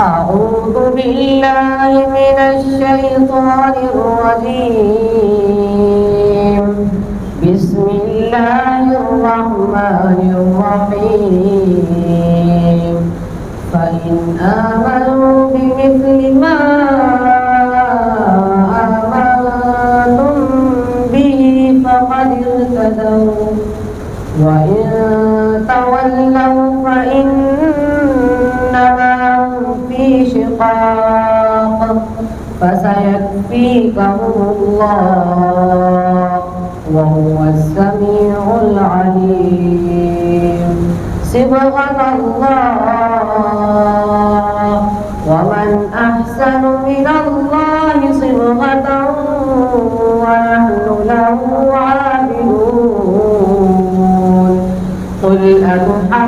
أعوذ بالله من الشيطان الرجيم. بسم الله الرحمن الرحيم. فإن آمنوا بمثل ما آمنتم به فقد اهتدوا وإن تولوا فإنما هم في شقاق فسيكفيكهم الله وهو السميع العليم. صبغة الله ومن أحسن من الله صبغة ونحن له عابدون. قل أتحاجوننا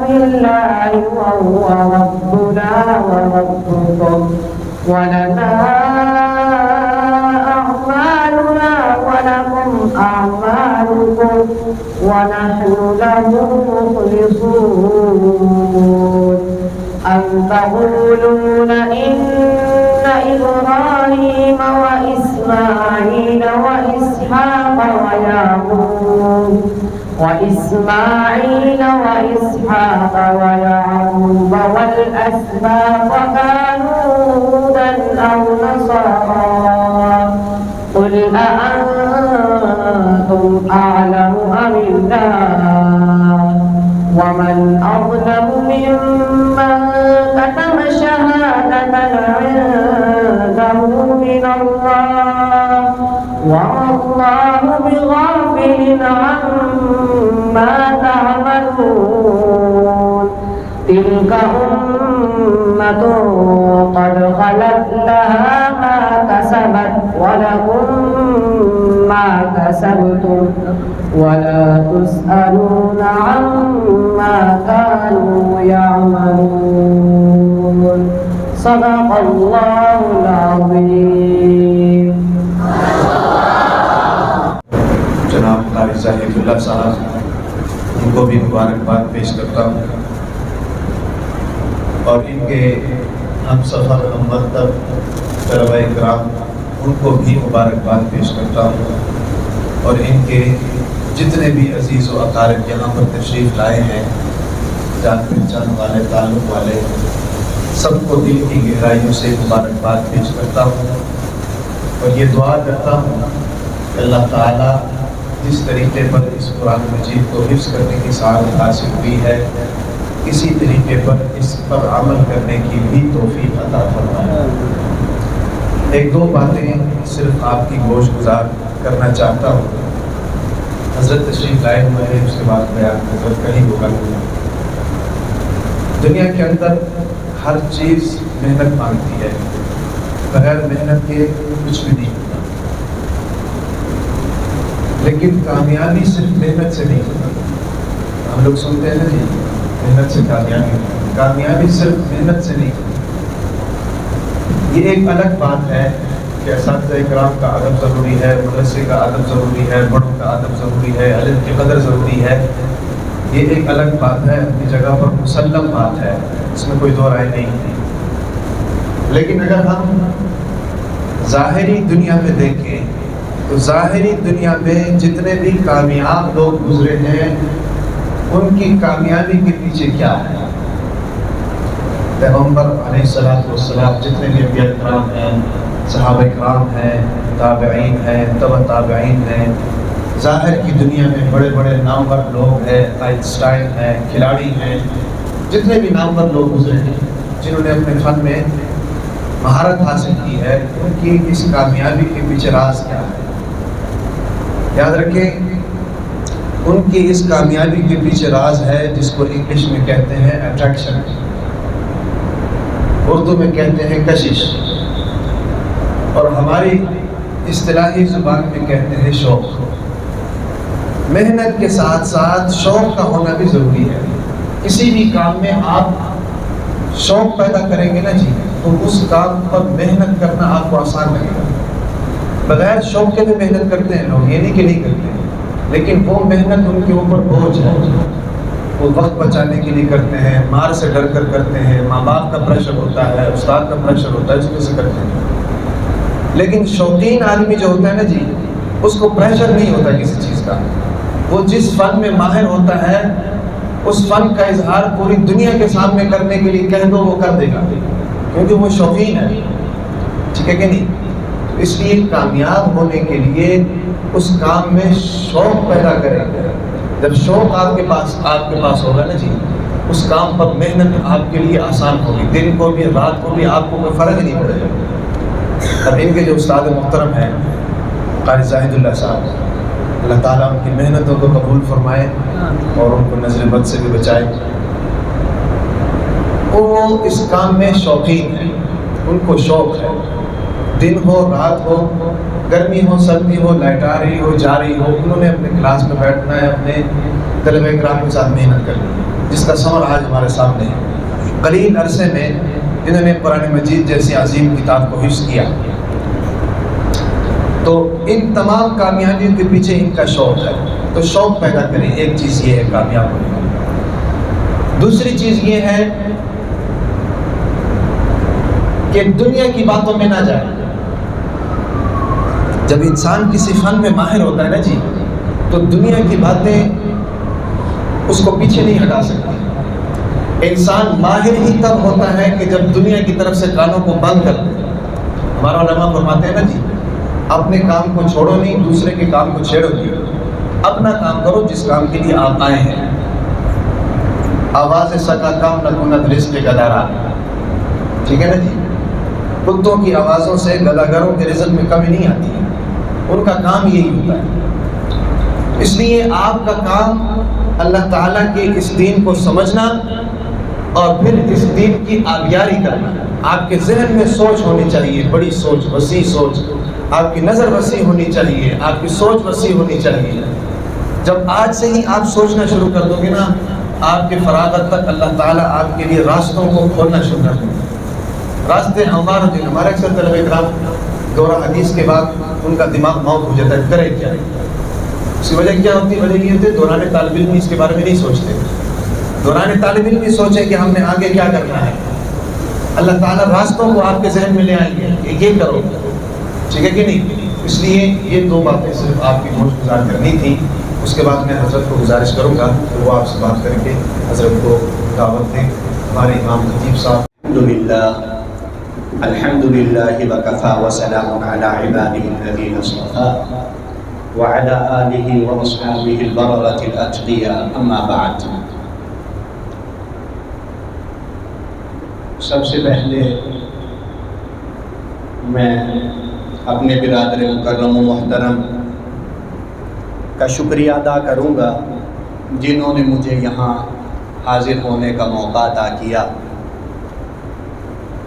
في الله وهو ربنا وربكم ولنا أعمالنا ولكم أعمالكم ونحن له مخلصون. أم تقولون إن إبراهيم وإسماعيل وإسحاق ويعقوب والأسباط كانوا هودا أو نصارى قل أأنتم أعلم أم الله ومن أظلم ممن كتم شهادة عنده من الله وما الله بغافل عما تعملون. تلك أمة قد خلت لها ما كسبت ولكم ما كسبتم ولا تسألون عما كانوا يعملون. صدق الله العظيم. جناب قاری ظاہر اللہ صاحب ان کو بھی مبارکباد پیش کرتا ہوں اور ان کے ہم سفر ہم مکتب طلبہ کرام ان کو بھی مبارکباد پیش کرتا ہوں اور ان کے جتنے بھی عزیز و اقارب یہاں پر تشریف لائے ہیں جان پہچان والے تعلق والے سب کو دل کی گہرائیوں سے مبارکباد پیش کرتا ہوں اور یہ دعا کرتا ہوں کہ اللہ تعالیٰ جس طریقے پر اس قرآن مجید کو حفظ کرنے کی سعادت حاصل ہوئی ہے اسی طریقے پر اس پر عمل کرنے کی بھی توفیق عطا فرمائے. ایک دو باتیں صرف آپ کی گوش گزار کرنا چاہتا ہوں. حضرت تشریف لائے ہوئے ہیں اس کے بعد بیان حضرت کہیں ہوگا. دنیا کے اندر ہر چیز محنت مانگتی ہے، بغیر محنت کے کچھ بھی نہیں ہوتا، لیکن کامیابی صرف محنت سے نہیں ہوتی. ہم لوگ سنتے ہیں نا جی محنت سے کامیابی ہوتی، کامیابی صرف محنت سے نہیں ہوتی. یہ ایک الگ بات ہے کہ اساتذہ کرام کا ادب ضروری ہے، مدرسے کا ادب ضروری ہے، بڑوں کا ادب ضروری ہے، علم کی قدر ضروری ہے. یہ ایک الگ بات ہے، اپنی جگہ پر مسلم بات ہے، اس میں کوئی دو رائے نہیں ہے. لیکن اگر ہم ظاہری دنیا میں دیکھیں تو ظاہری دنیا میں جتنے بھی کامیاب لوگ گزرے ہیں ان کی کامیابی کے پیچھے کیا ہے؟ پیغمبر علیہ السلام جتنے بھی انبیاء کرام ہیں، صحابہ کرام ہیں، تابعین ہیں، تبع تابعین ہیں، ظاہر کی دنیا میں بڑے بڑے نامور لوگ ہیں، آئنسٹائن ہیں، کھلاڑی ہیں، جتنے بھی نامور لوگ گزرے ہیں جنہوں نے اپنے فن میں مہارت حاصل کی ہے، ان کی اس کامیابی کے پیچھے راز کیا ہے؟ یاد رکھیں ان کی اس کامیابی کے پیچھے راز ہے جس کو انگلش میں کہتے ہیں اٹریکشن، اردو میں کہتے ہیں کشش، اور ہماری اصطلاحی زبان میں کہتے ہیں شوق. محنت کے ساتھ ساتھ شوق کا ہونا بھی ضروری ہے. کسی بھی کام میں آپ شوق پیدا کریں گے نا جی تو اس کام پر محنت کرنا آپ کو آسان لگے گا. بغیر شوق کے بھی محنت کرتے ہیں لوگ، یہ نہیں کہ نہیں کرتے، لیکن وہ محنت ان کے اوپر بوجھ ہے. وہ وقت بچانے کے لیے کرتے ہیں، مار سے ڈر کر کرتے ہیں، ماں باپ کا پریشر ہوتا ہے، استاد کا پریشر ہوتا ہے، اس وجہ سے کرتے ہیں۔ لیکن شوقین آدمی جو ہوتا ہے نا جی، اس کو پریشر نہیں ہوتا کسی چیز کا، وہ جس فن میں ماہر ہوتا ہے اس فن کا اظہار پوری دنیا کے سامنے کرنے کے لیے کہہ دو وہ کر دے گا، کیونکہ وہ شوقین ہے، ٹھیک ہے کہ نہیں؟ اس لیے کامیاب ہونے کے لیے اس کام میں شوق پیدا کریں۔ جب شوق آپ کے پاس ہوگا نا جی، اس کام پر محنت آپ کے لیے آسان ہوگی، دن کو بھی رات کو بھی آپ کو کوئی فرق نہیں پڑے گا۔ اب ان کے جو استاد محترم ہیں قاری زاہد اللہ صاحب، اللہ تعالیٰ ان کی محنتوں کو قبول فرمائے اور ان کو نظر بد سے بھی بچائے۔ وہ اس کام میں شوقین ہیں، ان کو شوق ہے، دن ہو رات ہو، گرمی ہو سردی ہو، لائٹ آ رہی ہو جا رہی ہو، انہوں نے اپنے کلاس میں بیٹھنا ہے، اپنے طلبہ کرام کے ساتھ محنت کرنی ہے، جس کا ثمر آج ہمارے سامنے ہے۔ قلیل عرصے میں جنہوں نے قرآن مجید جیسی عظیم کتاب کو حفظ کیا، تو ان تمام کامیابیوں کے پیچھے ان کا شوق ہے، تو شوق پیدا کریں۔ ایک چیز یہ ہے کامیاب ہونے کی۔ دوسری چیز یہ ہے کہ دنیا کی باتوں میں نہ جائیں۔ جب انسان کسی فن میں ماہر ہوتا ہے نا جی، تو دنیا کی باتیں اس کو پیچھے نہیں ہٹا سکتی۔ انسان ماہر ہی تب ہوتا ہے کہ جب دنیا کی طرف سے کانوں کو بند کر دے۔ ہمارا علماء فرماتے ہیں نا جی، اپنے کام کو چھوڑو نہیں، دوسرے کے کام کو چھیڑو گی، اپنا کام کرو جس کام کے لیے آپ آئے ہیں۔ آواز سکا کم نہ کند رزق گدارا، ٹھیک ہے نا جی، کتوں کی آوازوں سے گداگروں کے رزق میں کمی نہیں آتی ہے، ان کا کام یہی ہوتا ہے۔ اس لیے آپ کا کام اللہ تعالیٰ کے اس دین کو سمجھنا اور پھر اس دین کی آبیاری کرنا۔ آپ کے ذہن میں سوچ ہونی چاہیے، بڑی سوچ، وسیع سوچ، آپ کی نظر وسیع ہونی چاہیے، آپ کی سوچ وسیع ہونی چاہیے۔ جب آج سے ہی آپ سوچنا شروع کر دو گے نا، آپ کے فراغت تک اللہ تعالیٰ آپ کے لیے راستوں کو کھولنا شروع کر دیں گے۔ راستے ہموار ہوتے ہیں۔ ہمارے اکثر طلبہ کرام دورہ حدیث کے بعد ان کا دماغ موت ہو جاتا ہے، کرے کیا؟ اس کی وجہ کیا ہوتی ہے؟ وجہ یہ ہوتی ہے دوران طالب علم اس کے بارے میں نہیں سوچتے۔ دوران طالب علم بھی سوچیں کہ ہم نے آگے کیا کرنا ہے، اللہ تعالیٰ راستوں کو آپ کے ذہن میں لے آئیں گے، یہ کرو، ٹھیک ہے کہ نہیں؟ اس لیے یہ دو باتیں صرف آپ کی گوش گزار کرنی تھی۔ اس کے بعد میں حضرت کو گزارش کروں گا کہ وہ آپ سے بات کر کے حضرت کو دعوت دیں۔ ہمارے امام خطیب صاحب۔ الحمد لله وكفى وسلام على عباده الذين اصطفى وعلى آله وأصحابه البررة الأتقياء أما بعد۔ سب سے پہلے میں اپنے برادر مکرم و محترم کا شکریہ ادا کروں گا جنہوں نے مجھے یہاں حاضر ہونے کا موقع عطا کیا۔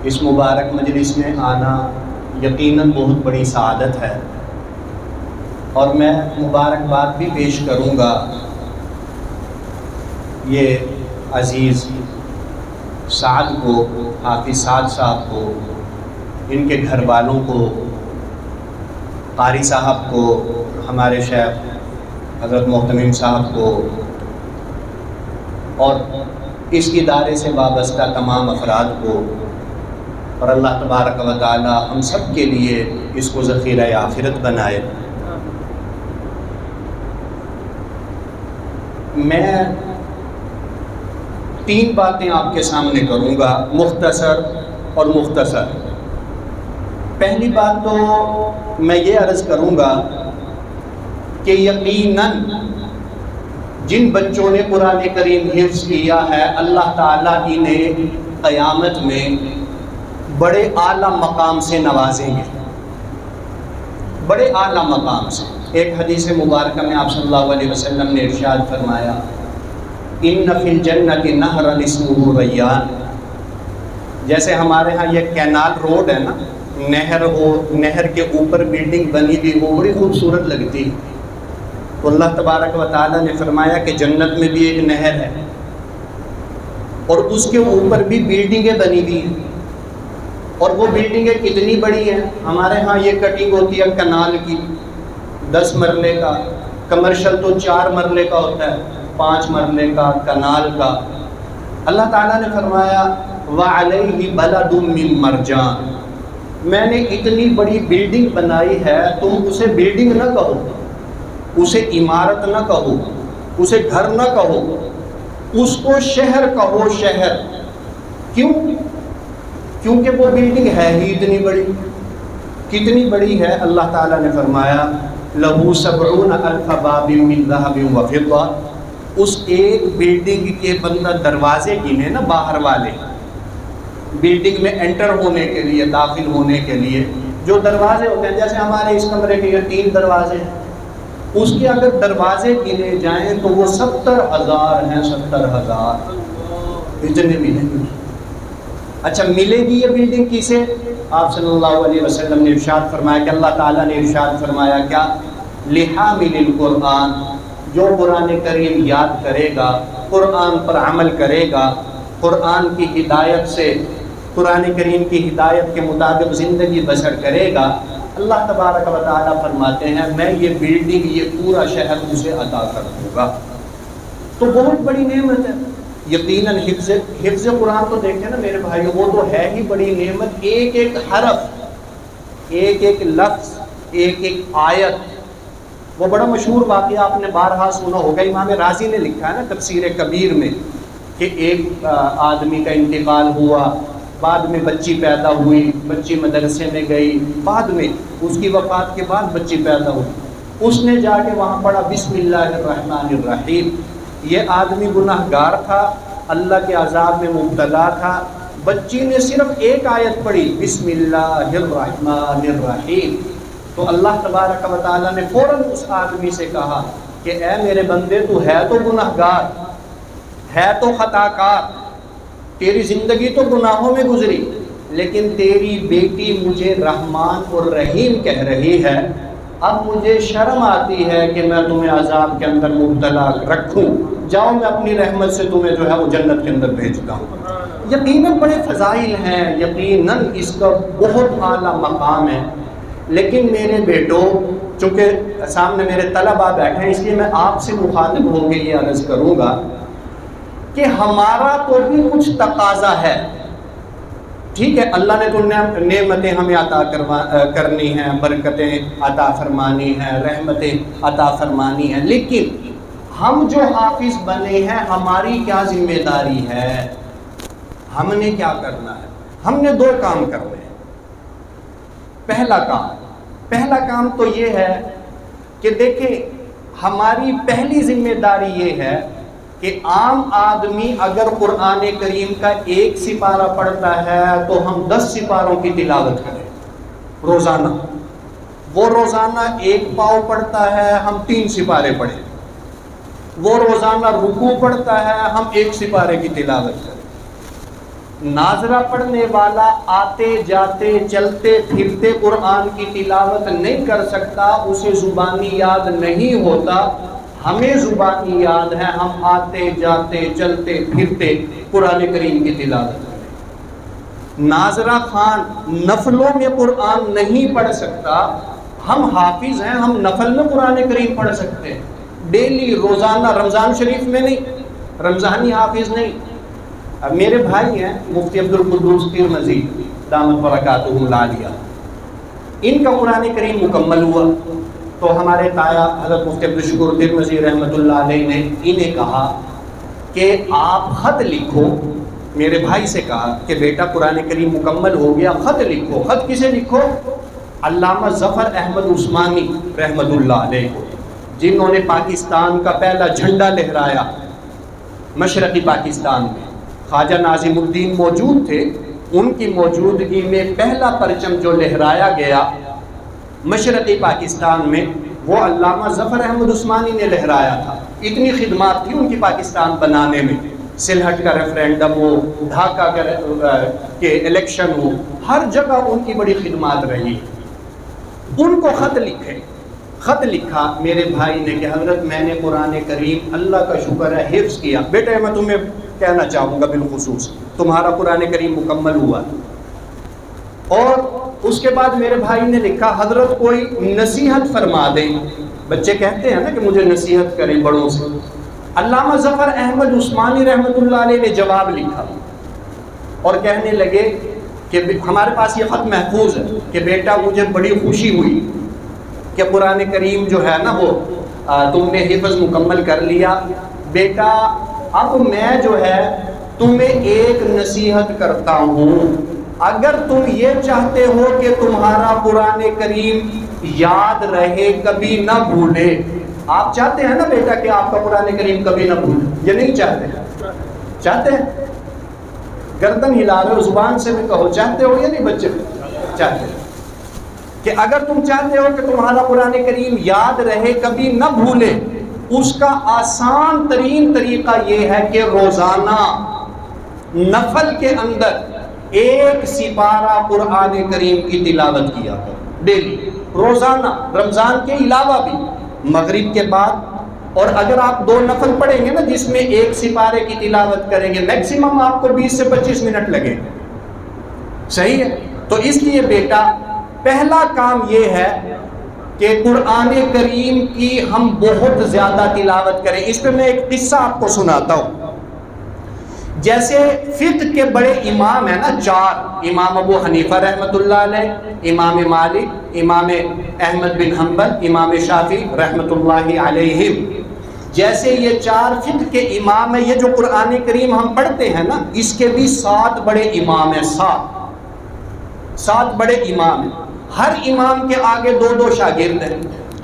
اس مبارک مجلس میں آنا یقیناً بہت بڑی سعادت ہے، اور میں مبارکباد بھی پیش کروں گا یہ عزیز سعد کو، حافظ سعد صاحب کو، ان کے گھر والوں کو، قاری صاحب کو، ہمارے شیخ حضرت محتمم صاحب کو، اور اس ادارے سے وابستہ تمام افراد کو، اور اللہ تبارک و تعالی ہم سب کے لیے اس کو ذخیرہ آخرت بنائے۔ میں 3 باتیں آپ کے سامنے کروں گا، مختصر اور مختصر۔ پہلی بات تو میں یہ عرض کروں گا کہ یقیناً جن بچوں نے قرآن کریم حفظ کیا ہے، اللہ تعالیٰ انہیں قیامت میں بڑے اعلیٰ مقام سے نوازیں گے، بڑے اعلیٰ مقام سے۔ ایک حدیث مبارکہ میں آپ صلی اللہ علیہ وسلم نے ارشاد فرمایا، ان فی الجنۃ نہرا اسمہ ریان۔ جیسے ہمارے ہاں یہ کینال روڈ ہے نا، نہر ہو، نہر کے اوپر بلڈنگ بنی ہوئی وہ بڑی خوبصورت لگتی ہے، تو اللہ تبارک و تعالیٰ نے فرمایا کہ جنت میں بھی ایک نہر ہے اور اس کے اوپر بھی بلڈنگیں بنی ہوئی ہیں، اور وہ بلڈنگیں کتنی بڑی ہیں۔ ہمارے ہاں یہ کٹنگ ہوتی ہے کنال کی 10 مرلے کا، کمرشل تو 4 مرلے کا ہوتا ہے، 5 مرلے کا کنال کا. اللہ تعالیٰ نے فرمایا وَعَلَيْهِ بَلَدٌ مِّن مَرْجَانٍ، میں نے اتنی بڑی بلڈنگ بنائی ہے، تم اسے بلڈنگ نہ کہو، اسے عمارت نہ کہو، اسے گھر نہ کہو، اس کو شہر کہو، شہر. کیوں؟ کیونکہ وہ بلڈنگ ہے ہی اتنی بڑی. کتنی بڑی ہے؟ اللہ تعالیٰ نے فرمایا لَهُ 70,000 باب من ذهب وفضة. اس ایک بلڈنگ کے بندہ دروازے گنے نا، باہر والے بلڈنگ میں انٹر ہونے کے لیے، داخل ہونے کے لیے جو دروازے ہوتے ہیں، جیسے ہمارے اس کمرے کے یہ 3 دروازے ہیں، اس کے اگر دروازے گنے جائیں تو وہ 70,000 ہیں. 70,000 اتنے ملیں گے. اچھا ملے گی یہ بلڈنگ کسے؟ آپ صلی اللہ علیہ وسلم نے ارشاد فرمایا کہ اللہ تعالیٰ نے ارشاد فرمایا کیا؟ لِحَامِلِ الْقُرْآنِ، جو قرآن کریم یاد کرے گا، قرآن پر عمل کرے گا، قرآن کی ہدایت سے، قرآن کریم کی ہدایت کے مطابق زندگی بسر کرے گا، اللہ تبارک و تعالیٰ فرماتے ہیں میں یہ بلڈنگ، یہ پورا شہر اسے عطا کر دوں گا. تو بہت بڑی نعمت ہے. یقیناً حفظ قرآن تو دیکھیں نا میرے بھائیو، وہ تو ہے ہی بڑی نعمت. ایک ایک حرف، ایک ایک لفظ، ایک ایک آیت. وہ بڑا مشہور واقعہ آپ نے بارہا سنا ہوگا، امام رازی نے لکھا ہے نا تفسیر کبیر میں کہ ایک آدمی کا انتقال ہوا، بعد میں بچی پیدا ہوئی، بچی مدرسے میں گئی، بعد میں اس کی وفات کے بعد بچی پیدا ہوئی. اس نے جا کے وہاں پڑھا بسم اللہ الرحمن الرحیم. یہ آدمی گناہ گار تھا، اللہ کے عذاب میں مبتلا تھا. بچی نے صرف ایک آیت پڑھی بسم اللہ الرحمن الرحیم، تو اللہ تبارک و تعالیٰ نے فوراً اس آدمی سے کہا کہ اے میرے بندے، تو ہے تو گناہ گار، ہے تو خطا کار، تیری زندگی تو گناہوں میں گزری، لیکن تیری بیٹی مجھے رحمان اور رحیم کہہ رہی ہے. اب مجھے شرم آتی ہے کہ میں تمہیں عذاب کے اندر مبتلا رکھوں، جاؤ میں اپنی رحمت سے تمہیں جو ہے وہ جنت کے اندر بھیجتا ہوں. یقیناً بڑے فضائل ہیں، یقیناً اس کا بہت اعلیٰ مقام ہے. لیکن میرے بیٹوں، چونکہ سامنے میرے طلباء بیٹھے ہیں، اس لیے میں آپ سے مخاطب ہو کے یہ عرض کروں گا کہ ہمارا تو بھی کچھ تقاضا ہے. ٹھیک ہے، اللہ نے تو نعمتیں ہمیں عطا کرنی ہیں، برکتیں عطا فرمانی ہیں، رحمتیں عطا فرمانی ہیں، لیکن ہم جو حافظ بنے ہیں ہماری کیا ذمہ داری ہے؟ ہم نے کیا کرنا ہے؟ ہم نے 2 کام کرنے ہیں. پہلا کام تو یہ ہے کہ دیکھیں، ہماری پہلی ذمہ داری یہ ہے کہ عام آدمی اگر قرآن کریم کا 1 سپارہ پڑھتا ہے تو ہم 10 سپاروں کی تلاوت کریں روزانہ. وہ روزانہ 1 پاؤ پڑھتا ہے، ہم 3 سپارے پڑھیں. وہ روزانہ رکوع پڑھتا ہے، ہم 1 سپارے کی تلاوت کریں. ناظرہ پڑھنے والا آتے جاتے چلتے پھرتے قرآن کی تلاوت نہیں کر سکتا، اسے زبانی یاد نہیں ہوتا. ہمیں زبانی یاد ہے، ہم آتے جاتے چلتے پھرتے قرآن کریم کی تلاوت کریں. ناظرہ خان نفلوں میں قرآن نہیں پڑھ سکتا، ہم حافظ ہیں، ہم نفل میں قرآن کریم پڑھ سکتے ہیں. ڈیلی روزانہ، رمضان شریف میں نہیں، رمضانی حافظ نہیں. اب میرے بھائی ہیں مفتی عبدالقدوس ترمذی دامت برکاتہ العالیہ، ان کا قرآن کریم مکمل ہوا تو ہمارے تایا حضرت مفتی عبدالشکور ترمذی رحمۃ اللہ علیہ نے انہیں کہا کہ آپ خط لکھو. میرے بھائی سے کہا کہ بیٹا قرآن کریم مکمل ہو گیا، خط لکھو. خط کسے لکھو؟ علامہ ظفر احمد عثمانی رحمۃ اللہ علیہ کو، جنہوں نے پاکستان کا پہلا جھنڈا لہرایا مشرقی پاکستان میں. خواجہ ناظم الدین موجود تھے، ان کی موجودگی میں پہلا پرچم جو لہرایا گیا مشرقی پاکستان میں وہ علامہ ظفر احمد عثمانی نے لہرایا تھا. اتنی خدمات تھی ان کی پاکستان بنانے میں. سلہٹ کا ریفرینڈم ہو، ڈھاکہ کے الیکشن ہو، ہر جگہ ان کی بڑی خدمات رہی. ان کو خط لکھے. خط لکھا میرے بھائی نے کہ حضرت میں نے قرآن کریم اللہ کا شکر ہے حفظ کیا. بیٹے میں تمہیں کہنا چاہوں گا بالخصوص تمہارا قرآن کریم مکمل ہوا. اور اس کے بعد میرے بھائی نے لکھا حضرت کوئی نصیحت فرما دیں. بچے کہتے ہیں نا کہ مجھے نصیحت کریں بڑوں سے. علامہ ظفر احمد عثمانی رحمۃ اللہ علیہ نے جواب لکھا اور کہنے لگے کہ ہمارے پاس یہ خط محفوظ ہے کہ بیٹا مجھے بڑی خوشی ہوئی کہ قرآن کریم جو ہے نا وہ تم نے حفظ مکمل کر لیا، بیٹا اب میں جو ہے تمہیں ایک نصیحت کرتا ہوں، اگر تم یہ چاہتے ہو کہ تمہارا قرآن کریم یاد رہے کبھی نہ بھولے، آپ چاہتے ہیں نا بیٹا کہ آپ کا قرآن کریم کبھی نہ بھولے، یہ نہیں چاہتے؟ چاہتے ہیں؟ گردن ہلا رہے ہو، زبان سے بھی کہو چاہتے ہو یا نہیں بچے؟ چاہتے ہیں کہ اگر تم چاہتے ہو کہ تمہارا قرآن کریم یاد رہے کبھی نہ بھولے، اس کا آسان ترین طریقہ یہ ہے کہ روزانہ نفل کے اندر ایک سپارہ قرآن کریم کی تلاوت کیا کرو، ڈیلی، روزانہ، رمضان کے علاوہ بھی، مغرب کے بعد، اور اگر آپ 2 نفل پڑھیں گے نا جس میں ایک سپارے کی تلاوت کریں گے، میکسیمم آپ کو 20 سے 25 منٹ لگے گا، صحیح ہے؟ تو اس لیے بیٹا پہلا کام یہ ہے کہ قرآن کریم کی ہم بہت زیادہ تلاوت کریں۔ اس پہ میں ایک قصہ آپ کو سناتا ہوں۔ جیسے فقہ کے بڑے امام ہیں نا 4، امام ابو حنیفہ رحمۃ اللہ علیہ، امام مالک، امام احمد بن حنبل، امام شافعی رحمۃ اللہ علیہم، جیسے یہ 4 فقہ کے امام ہیں، یہ جو قرآن کریم ہم پڑھتے ہیں نا اس کے بھی 7 بڑے امام ہیں، 7 بڑے امام ہیں، ہر امام کے آگے 2 شاگرد ہیں۔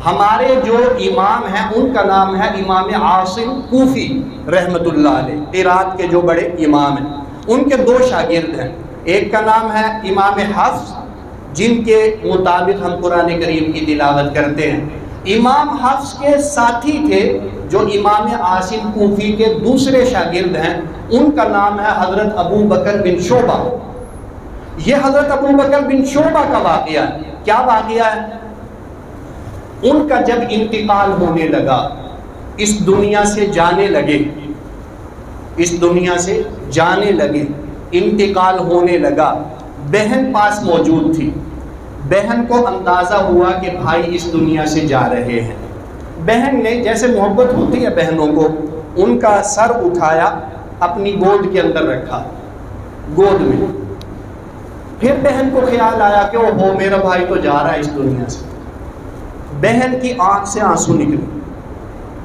ہمارے جو امام ہیں ان کا نام ہے امام عاصم کوفی رحمۃ اللہ علیہ، قرات کے جو بڑے امام ہیں، ان کے 2 شاگرد ہیں، ایک کا نام ہے امام حفص جن کے مطابق ہم قرآن کریم کی تلاوت کرتے ہیں۔ امام حفص کے ساتھی تھے جو امام عاصم کوفی کے دوسرے شاگرد ہیں، ان کا نام ہے حضرت ابو بکر بن شعبہ۔ یہ حضرت ابو بکر بن شعبہ کا واقعہ ہے۔ کیا واقعہ ہے؟ ان کا جب انتقال ہونے لگا، اس دنیا سے جانے لگے، اس دنیا سے جانے لگے، انتقال ہونے لگا، بہن پاس موجود تھی۔ بہن کو اندازہ ہوا کہ بھائی اس دنیا سے جا رہے ہیں۔ بہن نے، جیسے محبت ہوتی ہے بہنوں کو، ان کا سر اٹھایا، اپنی گود کے اندر رکھا، گود میں۔ پھر بہن کو خیال آیا کہ اوہو میرا بھائی تو جا رہا ہے اس دنیا سے۔ بہن کی آنکھ سے آنسو نکلے،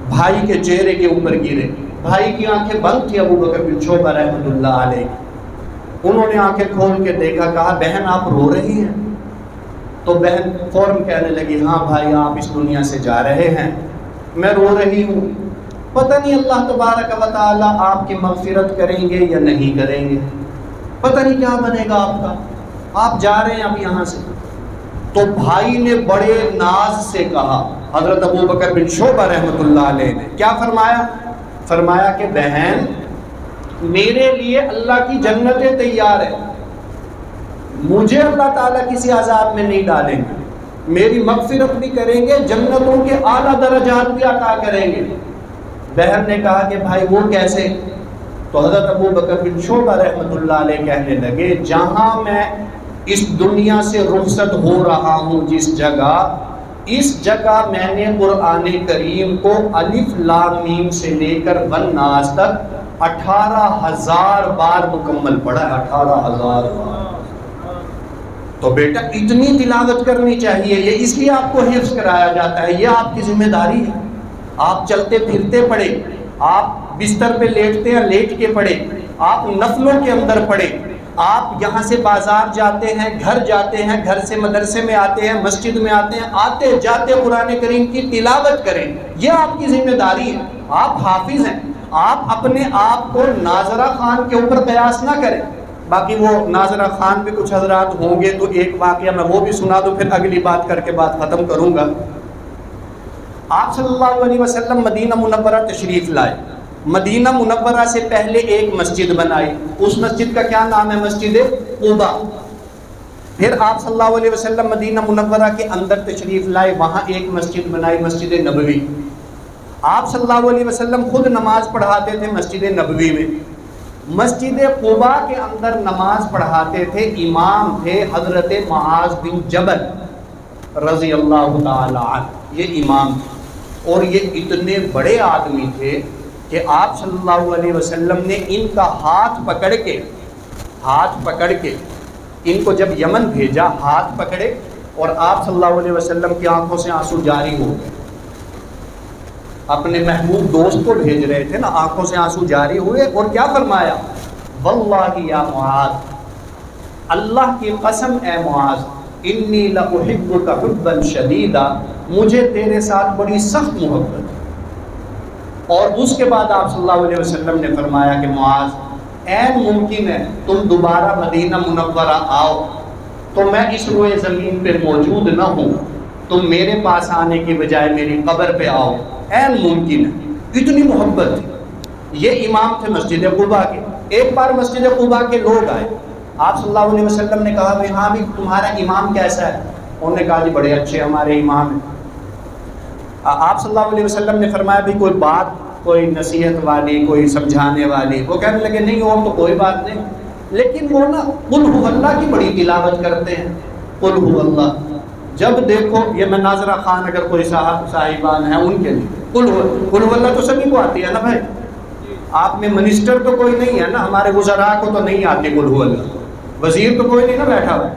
بھائی کے چہرے کے اوپر گرے۔ بھائی کی آنکھیں بند تھی ابو بکر بن شعبہ رحمۃ اللہ علیہ، انہوں نے آنکھیں کھول کے دیکھا، کہا بہن آپ رو رہی ہیں؟ تو بہن فوراً کہنے لگی ہاں بھائی آپ اس دنیا سے جا رہے ہیں، میں رو رہی ہوں، پتہ نہیں اللہ تبارک و تعالیٰ آپ کی مغفرت کریں گے یا نہیں کریں گے، پتہ نہیں کیا بنے گا آپ کا، آپ جا رہے ہیں اب یہاں سے۔ تو بھائی نے بڑے ناز سے کہا، حضرت ابو بکر بن شعبہ رحمۃ اللہ علیہ نے کیا فرمایا؟ فرمایا کہ بہن میرے لیے اللہ کی جنتیں تیار ہے، مجھے اللہ تعالیٰ کسی عذاب میں نہیں ڈالیں گے، میری مغفرت بھی کریں گے، جنتوں کے اعلیٰ درجات بھی عطا کریں گے۔ بہن نے کہا کہ بھائی وہ کیسے؟ تو حضرت ابو بکر بن شعبہ رحمۃ اللہ علیہ کہنے لگے جہاں میں اس دنیا سے رخصت ہو رہا ہوں، جس جگہ، اس جگہ میں نے قرآن کریم کو الف لام میم سے لے کر والناس تک 18,000 بار مکمل پڑھا ہے، 18,000 بار۔ تو بیٹا اتنی تلاوت کرنی چاہیے، یہ اس لیے آپ کو حفظ کرایا جاتا ہے، یہ آپ کی ذمہ داری ہے۔ آپ چلتے پھرتے پڑھیں، آپ بستر پہ لیٹتے ہیں لیٹ کے پڑھیں، آپ نفلوں کے اندر پڑھیں، آپ یہاں سے بازار جاتے ہیں، گھر جاتے ہیں، گھر سے مدرسے میں آتے ہیں، مسجد میں آتے ہیں، آتے جاتے قرآن کریم کی تلاوت کریں، یہ آپ کی ذمہ داری ہے۔ آپ حافظ ہیں، آپ اپنے آپ کو ناظرہ خان کے اوپر قیاس نہ کریں۔ باقی وہ ناظرہ خان بھی کچھ حضرات ہوں گے تو ایک واقعہ میں وہ بھی سنا دوں، پھر اگلی بات کر کے بات ختم کروں گا۔ آپ صلی اللہ علیہ وسلم مدینہ منورہ تشریف لائے، مدینہ منورہ سے پہلے ایک مسجد بنائی، اس مسجد کا کیا نام ہے؟ مسجد قباء۔ پھر آپ صلی اللہ علیہ وسلم مدینہ منورہ کے اندر تشریف لائے، وہاں ایک مسجد بنائی، مسجد نبوی۔ آپ صلی اللہ علیہ وسلم خود نماز پڑھاتے تھے مسجد نبوی میں، مسجد قباء کے اندر نماز پڑھاتے تھے، امام تھے حضرت معاذ بن جبل رضی اللہ تعالی عنہ، یہ امام تھے، اور یہ اتنے بڑے آدمی تھے کہ آپ صلی اللہ علیہ وسلم نے ان کا ہاتھ پکڑ کے ان کو جب یمن بھیجا، ہاتھ پکڑے اور آپ صلی اللہ علیہ وسلم کی آنکھوں سے آنسو جاری ہو گئے. اپنے محبوب دوست کو بھیج رہے تھے نا، آنکھوں سے آنسو جاری ہوئے اور کیا فرمایا؟ واللہ یا معاذ، اللہ کی قسم اے معاذ، انی لأحبک حبا شدیدا، مجھے تیرے ساتھ بڑی سخت محبت ہے. اور اس کے بعد آپ صلی اللہ علیہ وسلم نے فرمایا کہ معاذ، عین ممکن ہے تم دوبارہ مدینہ منورہ آؤ تو میں اس روئے زمین پہ موجود نہ ہوں، تم میرے پاس آنے کی بجائے میری قبر پہ آؤ، عین ممکن ہے. اتنی محبت تھی. یہ امام تھے مسجد قباء کے. ایک بار مسجد قباء کے لوگ آئے، آپ صلی اللہ علیہ وسلم نے کہا بھائی ہاں بھی تمہارا امام کیسا ہے؟ انہوں نے کہا جی بڑے اچھے ہمارے امام ہیں. آپ صلی اللہ علیہ وسلم نے فرمایا بھی کوئی بات، کوئی نصیحت والی، کوئی سمجھانے والی؟ وہ کہنے لگے نہیں اور تو کوئی بات نہیں، لیکن وہ نا قل ہو اللہ کی بڑی تلاوت کرتے ہیں. قل ہو اللہ جب دیکھو، یہ مناظرہ خان اگر کوئی صاحبان ہیں ان کے لیے قل ہو اللہ تو سبھی کو آتی ہے نا بھائی. آپ میں منسٹر تو کوئی نہیں ہے نا، ہمارے وزراء کو تو نہیں آتی قل ہو اللہ، وزیر تو کوئی نہیں نا بیٹھا ہوا،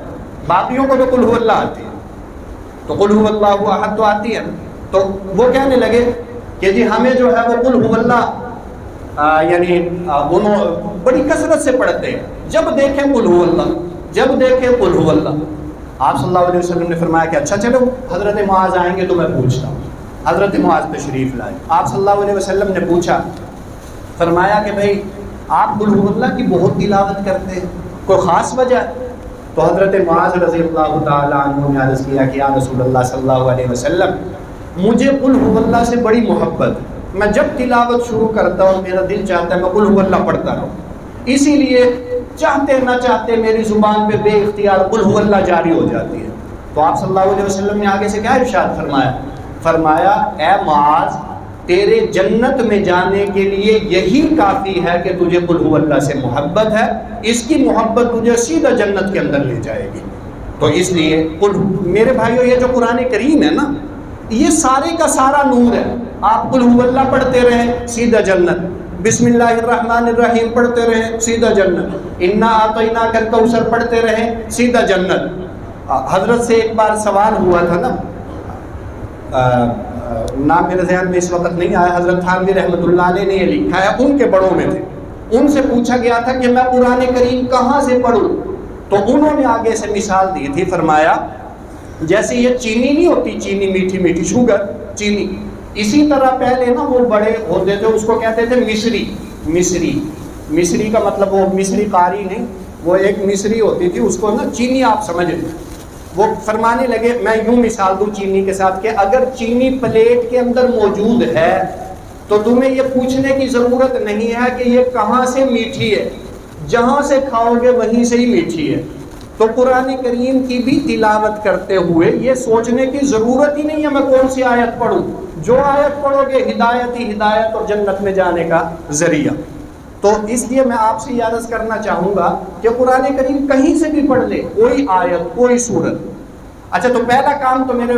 باقیوں کو تو قل ہو اللہ آتی ہے. تو قل ہو اللہ احد تو آتی ہے. تو وہ کہنے لگے کہ جی ہمیں جو ہے وہ قل ہو اللہ یعنی انہوں بڑی کثرت سے پڑھتے ہیں، جب دیکھیں قل ہو اللہ، جب دیکھیں قل ہو اللہ. آپ صلی اللہ علیہ وسلم نے فرمایا کہ اچھا چلو حضرت معاذ آئیں گے تو میں پوچھتا ہوں. حضرت معاذ تشریف لائے. آپ صلی اللہ علیہ وسلم نے پوچھا، فرمایا کہ بھائی آپ قل ہو اللہ کی بہت تلاوت کرتے ہیں، کوئی خاص وجہ ہے؟ تو حضرت معاذ رضی اللہ تعالی عنہ نے عرض کیا کہ یا رسول اللہ صلی اللہ علیہ وسلم، مجھے قل ہو اللہ سے بڑی محبت ہے، میں جب تلاوت شروع کرتا ہوں میرا دل چاہتا ہے میں قل ہو اللہ پڑھتا رہوں، اسی لیے چاہتے نہ چاہتے میری زبان پہ بے اختیار قل ہو اللہ جاری ہو جاتی ہے. تو آپ صلی اللہ علیہ وسلم نے آگے سے کیا ارشاد فرمایا؟ فرمایا اے معاذ، تیرے جنت میں جانے کے لیے یہی کافی ہے کہ تجھے قل ہو اللہ سے محبت ہے، اس کی محبت تجھے سیدھا جنت کے اندر لے جائے گی. تو اس لیے میرے بھائیو، یہ جو قرآن کریم ہے نا، یہ سارے کا سارا نور ہے. آپ قل ہو اللہ پڑھتے رہیں سیدھا جنت، بسم اللہ الرحمن الرحیم پڑھتے رہیں سیدھا جنت، انا اعطیناک الکوثر پڑھتے رہیں سیدھا جنت. حضرت سے ایک بار سوال ہوا تھا نا، نام میرے ذہن میں اس وقت نہیں آیا، حضرت تھانوی رحمۃ اللہ علیہ نے یہ لکھا ہے، ان کے بڑوں میں تھے. ان سے پوچھا گیا تھا کہ میں قرآن کریم کہاں سے پڑھوں؟ تو انہوں نے آگے سے مثال دی تھی، فرمایا جیسے یہ چینی نہیں ہوتی، چینی میٹھی میٹھی شوگر چینی، اسی طرح پہلے نا وہ بڑے ہوتے تھے اس کو کہتے تھے مصری کا مطلب وہ مصری قاری نہیں، وہ ایک مصری ہوتی تھی، اس کو نا چینی آپ سمجھ لیں. وہ فرمانے لگے، میں یوں مثال دوں چینی کے ساتھ کہ اگر چینی پلیٹ کے اندر موجود ہے تو تمہیں یہ پوچھنے کی ضرورت نہیں ہے کہ یہ کہاں سے میٹھی ہے، جہاں سے کھاؤ گے وہیں سے ہی میٹھی ہے. تو قرآن کریم کی بھی تلاوت کرتے ہوئے یہ سوچنے کی ضرورت ہی نہیں ہے میں کون سی آیت پڑھوں، جو آیت پڑھو گے ہدایت ہی ہدایت اور جنت میں جانے کا ذریعہ. تو اس لیے میں آپ سے یہ عرض کرنا چاہوں گا کہ قرآن کریم کہیں سے بھی پڑھ لے، کوئی آیت کوئی سورت. اچھا، تو پہلا کام تو میرے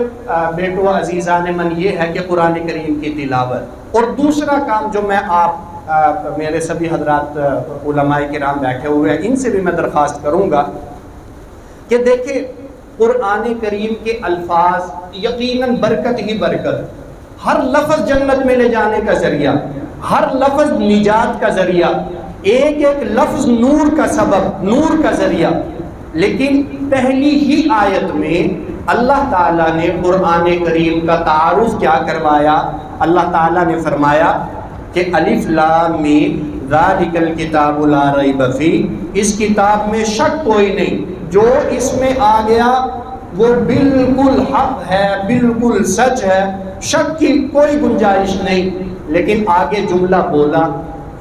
بیٹو عزیزان من یہ ہے کہ قرآن کریم کی تلاوت، اور دوسرا کام جو میں آپ میرے سبھی حضرات علماء کرام بیٹھے ہوئے ہیں ان سے بھی میں درخواست کروں گا کہ دیکھیں قرآن کریم کے الفاظ یقیناً برکت ہی برکت، ہر لفظ جنت میں لے جانے کا ذریعہ، ہر لفظ نجات کا ذریعہ، ایک ایک لفظ نور کا سبب، نور کا ذریعہ. لیکن پہلی ہی آیت میں اللہ تعالیٰ نے قرآن کریم کا تعارف کیا کروایا؟ اللہ تعالیٰ نے فرمایا کہ الف لام میم ذالک الکتاب لا ریب فیہ، اس کتاب میں شک کوئی نہیں، جو اس میں آ گیا وہ بالکل حق ہے، بالکل سچ ہے، شک کی کوئی گنجائش نہیں. لیکن آگے جملہ بولا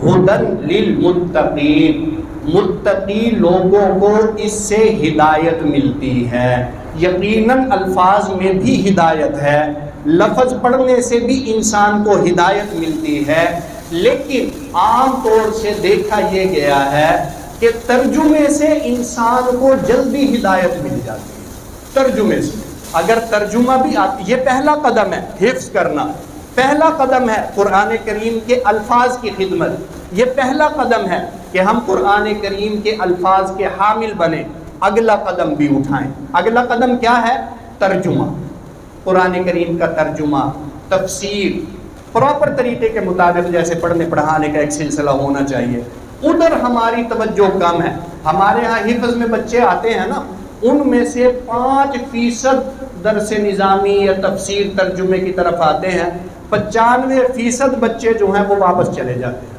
ہدن للمتقین، متقی لوگوں کو اس سے ہدایت ملتی ہے. یقیناً الفاظ میں بھی ہدایت ہے، لفظ پڑھنے سے بھی انسان کو ہدایت ملتی ہے، لیکن عام طور سے دیکھا یہ گیا ہے کہ ترجمے سے انسان کو جلدی ہدایت مل جاتی ہے. ترجمے سے اگر ترجمہ بھی آتی، یہ پہلا قدم ہے حفظ کرنا، پہلا قدم ہے قرآن کریم کے الفاظ کی خدمت. یہ پہلا قدم ہے کہ ہم قرآن کریم کے الفاظ کے حامل بنیں. اگلا قدم بھی اٹھائیں. اگلا قدم کیا ہے؟ ترجمہ. قرآن کریم کا ترجمہ، تفسیر پراپر طریقے کے مطابق جیسے پڑھنے پڑھانے کا ایک سلسلہ ہونا چاہیے. ادھر ہماری توجہ کم ہے. ہمارے ہاں حفظ میں بچے آتے ہیں نا، ان میں سے 5% درس نظامی یا تفسیر ترجمے کی طرف آتے ہیں. 95% بچے جو ہیں وہ واپس چلے جاتے ہیں.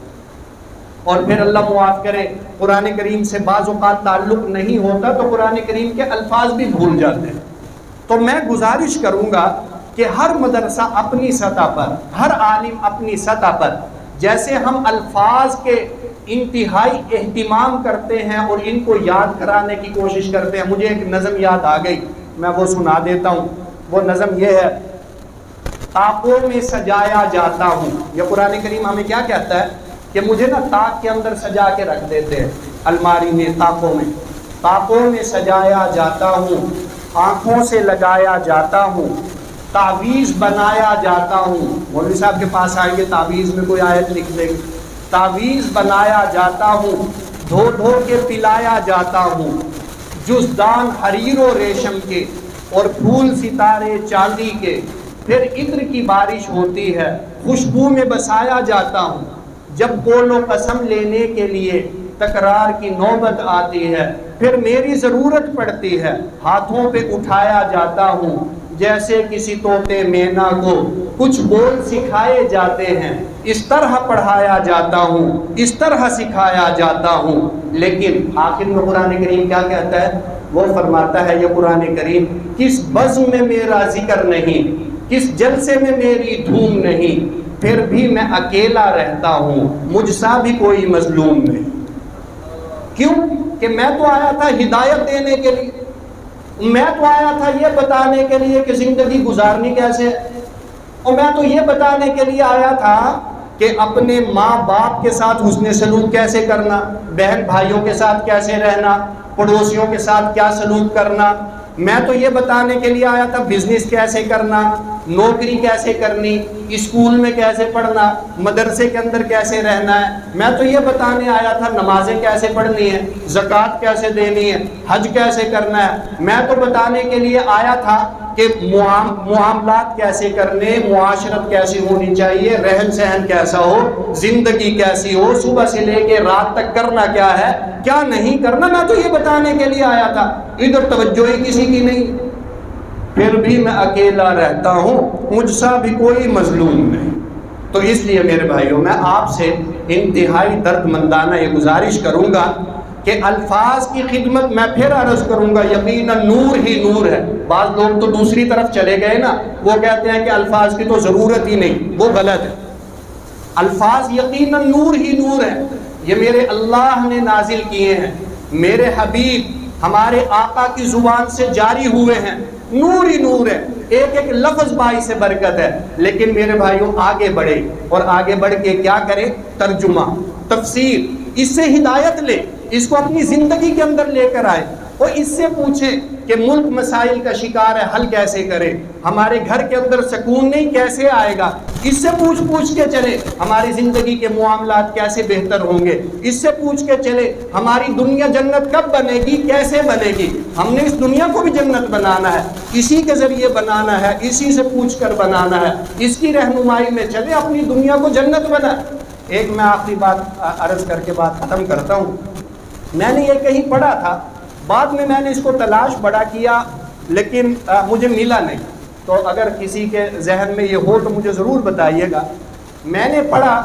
اور پھر اللہ معاف کرے قرآن کریم سے بعض اوقات تعلق نہیں ہوتا تو قرآن کریم کے الفاظ بھی بھول جاتے ہیں. تو میں گزارش کروں گا کہ ہر مدرسہ اپنی سطح پر، ہر عالم اپنی سطح پر جیسے ہم الفاظ کے انتہائی اہتمام کرتے ہیں اور ان کو یاد کرانے کی کوشش کرتے ہیں. مجھے ایک نظم یاد آ گئی، میں وہ سنا دیتا ہوں. وہ نظم یہ ہے: طاقوں میں سجایا جاتا ہوں. یہ قرآن کریم ہمیں کیا کہتا ہے کہ مجھے نا طاق کے اندر سجا کے رکھ دیتے ہیں الماری میں، طاقوں میں. طاقوں میں سجایا جاتا ہوں، آنکھوں سے لگایا جاتا ہوں، تعویذ بنایا جاتا ہوں. مولوی صاحب کے پاس آئیے، تعویذ میں کوئی آیت لکھ دیں. تعویذ بنایا جاتا ہوں، دھو دھو کے پلایا جاتا ہوں، جزدان حریر و ریشم کے اور پھول ستارے چاندی کے. پھر عطر کی بارش ہوتی ہے، خوشبو میں بسایا جاتا ہوں. جب قول و قسم لینے کے لیے تکرار کی نوبت آتی ہے، پھر میری ضرورت پڑتی ہے، ہاتھوں پہ اٹھایا جاتا ہوں. جیسے کسی طوطے مینا کو کچھ بول سکھائے جاتے ہیں، اس طرح پڑھایا جاتا ہوں، اس طرح سکھایا جاتا ہوں. لیکن آخر میں قرآن کریم کیا کہتا ہے؟ وہ فرماتا ہے یہ قرآن کریم، کس بزم میں میرا ذکر نہیں، کس جلسے میں میری دھوم نہیں، پھر بھی میں اکیلا رہتا ہوں، مجھ سا بھی کوئی مظلوم نہیں. کیوں کہ میں تو آیا تھا ہدایت دینے کے لیے، میں تو آیا تھا یہ بتانے کے لیے کہ زندگی گزارنی کیسے ہے، اور میں تو یہ بتانے کے لیے آیا تھا کہ اپنے ماں باپ کے ساتھ حسن سلوک کیسے کرنا، بہن بھائیوں کے ساتھ کیسے رہنا، پڑوسیوں کے ساتھ کیا سلوک کرنا. میں تو یہ بتانے کے لیے آیا تھا بزنس کیسے کرنا، نوکری کیسے کرنی، اسکول میں کیسے پڑھنا، مدرسے کے اندر کیسے رہنا ہے. میں تو یہ بتانے آیا تھا نمازیں کیسے پڑھنی ہے، زکوٰۃ کیسے دینی ہے، حج کیسے کرنا ہے. میں تو بتانے کے لیے آیا تھا کہ معاملات کیسے کرنے، معاشرت کیسی ہونی چاہیے، رہن سہن کیسا ہو، زندگی کیسی ہو، صبح سے لے کے رات تک کرنا کیا ہے، کیا نہیں کرنا. میں تو یہ بتانے کے لیے آیا تھا، ادھر توجہ ہی کسی کی نہیں. پھر بھی میں اکیلا رہتا ہوں، مجھ سا بھی کوئی مظلوم نہیں. تو اس لیے میرے بھائیوں میں آپ سے انتہائی درد مندانہ یہ گزارش کروں گا کہ الفاظ کی خدمت میں پھر عرض کروں گا یقیناً نور ہی نور ہے. بعض لوگ تو دوسری طرف چلے گئے نا، وہ کہتے ہیں کہ الفاظ کی تو ضرورت ہی نہیں، وہ غلط ہے. الفاظ یقیناً نور ہی نور ہے. یہ میرے اللہ نے نازل کیے ہیں، میرے حبیب ہمارے آقا کی زبان سے جاری ہوئے ہیں، نور ہی نور ہے. ایک ایک لفظ باعث سے برکت ہے. لیکن میرے بھائیوں آگے بڑھے اور آگے بڑھ کے کیا کرے؟ ترجمہ، تفسیر، اس سے ہدایت لے، اس کو اپنی زندگی کے اندر لے کر آئے اور اس سے پوچھے کہ ملک مسائل کا شکار ہے، حل کیسے کرے، ہمارے گھر کے اندر سکون نہیں کیسے آئے گا. اس سے پوچھ کے چلے ہماری زندگی کے معاملات کیسے بہتر ہوں گے. اس سے پوچھ کے چلے ہماری دنیا جنت کب بنے گی، کیسے بنے گی. ہم نے اس دنیا کو بھی جنت بنانا ہے، اسی کے ذریعے بنانا ہے، اسی سے پوچھ کر بنانا ہے. اس کی رہنمائی میں چلے، اپنی دنیا کو جنت بنا. ایک میں آخری بات عرض کر کے بات ختم کرتا ہوں. میں نے یہ کہیں پڑھا تھا، بعد میں نے اس کو تلاش بڑا کیا لیکن مجھے ملا نہیں. تو اگر کسی کے ذہن میں یہ ہو تو مجھے ضرور بتائیے گا. میں نے پڑھا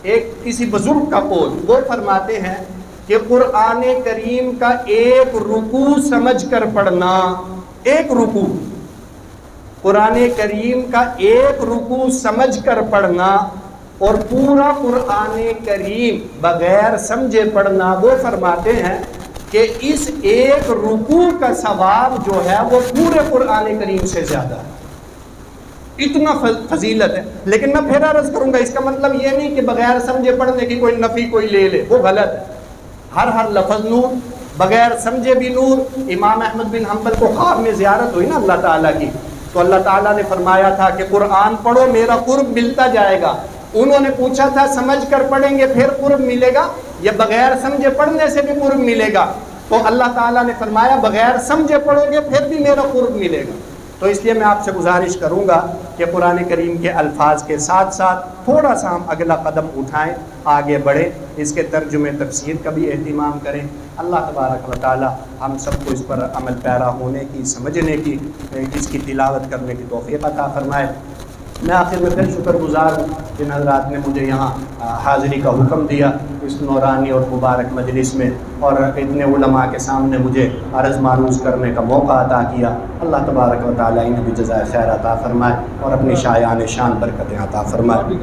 ایک کسی بزرگ کا قول، وہ فرماتے ہیں کہ قرآن کریم کا ایک رکوع سمجھ کر پڑھنا، ایک رکوع، قرآن کریم کا ایک رکوع سمجھ کر پڑھنا اور پورا قرآن کریم بغیر سمجھے پڑھنا، وہ فرماتے ہیں کہ اس ایک رکوع کا ثواب جو ہے وہ پورے قرآن کریم سے زیادہ ہے. اتنا فضیلت ہے. لیکن میں پھر عرض کروں گا اس کا مطلب یہ نہیں کہ بغیر سمجھے پڑھنے کی کوئی نفی کوئی لے لے، وہ غلط ہے. ہر لفظ نور، بغیر سمجھے بھی نور. امام احمد بن حنبل کو خواب میں زیارت ہوئی نا اللہ تعالیٰ کی، تو اللہ تعالیٰ نے فرمایا تھا کہ قرآن پڑھو میرا قرب ملتا جائے گا۔ انہوں نے پوچھا تھا سمجھ کر پڑھیں گے پھر قرب ملے گا یا بغیر سمجھے پڑھنے سے بھی قرب ملے گا؟ تو اللہ تعالیٰ نے فرمایا بغیر سمجھے پڑھو گے پھر بھی میرا قرب ملے گا۔ تو اس لیے میں آپ سے گزارش کروں گا کہ قرآن کریم کے الفاظ کے ساتھ ساتھ تھوڑا سا ہم اگلا قدم اٹھائیں، آگے بڑھیں، اس کے ترجمے تفسیر کا بھی اہتمام کریں۔ اللہ تبارک و تعالی ہم سب کو اس پر عمل پیرا ہونے کی، سمجھنے کی، اس کی تلاوت کرنے کی توفیق عطا فرمائے۔ میں آخر میں پھر شکر گزار ہوں جن حضرات نے مجھے یہاں حاضری کا حکم دیا اس نورانی اور مبارک مجلس میں، اور اتنے علماء کے سامنے مجھے عرض معروض کرنے کا موقع عطا کیا۔ اللہ تبارک و تعالی انہیں بھی جزائے خیر عطا فرمائے اور اپنی شایان شان برکتیں عطا فرمائے۔